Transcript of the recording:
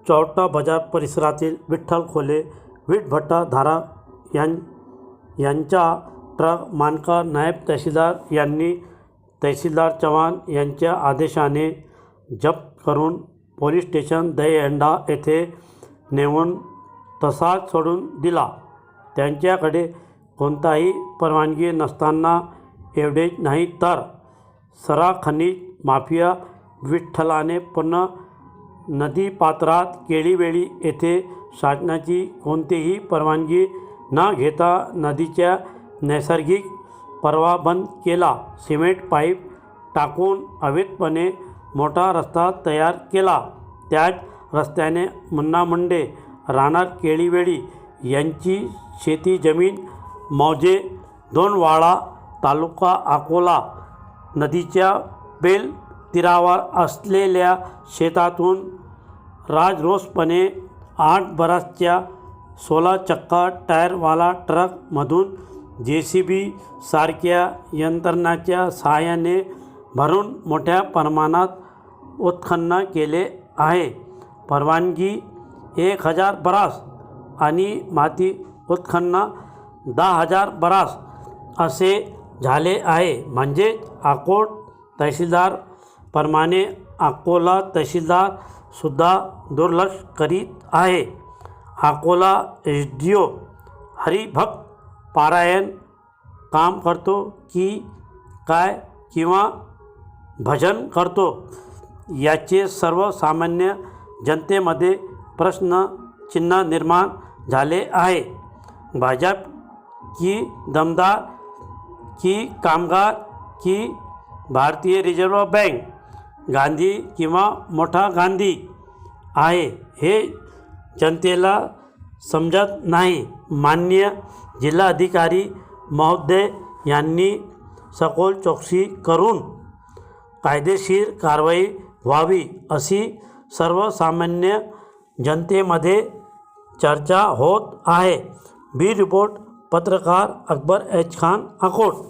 चौटा बाजार परिसरातील विठ्ठल खोले, विटभट्टा धारा यांचा ट्रक मानकर नायब तहसीलदार यांनी तहसीलदार चव्हाण यांच्या आदेशाने जप्त करून पोलीस स्टेशन दहीहंडा येथे नेऊन तसाच सोडून दिला. त्यांच्याकडे कोणताही परवानगी नसताना एवढेच नाही तर सरा खनिज माफिया विठ्ठलाने पुन्हा नदीपात्रात केळीवेळी येथे शासनाची कोणतीही परवानगी न घेता नदीच्या नैसर्गिक प्रवाह बंद केला. सिमेंट पाईप टाकून अवैधपणे मोठा रस्ता तयार केला. त्याच रस्त्याने मुन्ना मुंडे राहणार केळीवेळी यांची शेती जमीन मौजे दोनवाडा तालुका अकोला नदीच्या बेल तीरावर असलेल्या शेतातून राजरोसपणे 8 बरासच्या 16 चक्का टायरवाला ट्रकमधून JCB सारख्या यंत्रणाच्या सहाय्याने भरून मोठ्या प्रमाणात उत्खनन केले आहे. परवानगी 1000 बरास आणि माती उत्खनन 10,000 बरास असे झाले आहे. म्हणजेच अकोट तहसीलदार प्रमाणे अकोला तहसीलदार सुद्धा दुर्लक्ष करीत आहे. अकोला SDO हरिभक्त पारायण काम करतो की काय किंवा भजन करतो याचे सर्वसामान्य जनतेमध्ये प्रश्नचिन्ह निर्माण झाले आहे. भाजप की दमदार की कामगार की भारतीय रिझर्व्ह बँक, गांधी किंवा मोठा गांधी आहे हे जनतेला समजत नाही. माननीय जिल्हाधिकारी महोदय यांनी सखोल चौकशी करून कायदेशीर कारवाई व्हावी अशी सर्वसामान्य जनतेमध्ये चर्चा होत आहे. ब्युरो रिपोर्ट पत्रकार अकबर H खान, अकोट.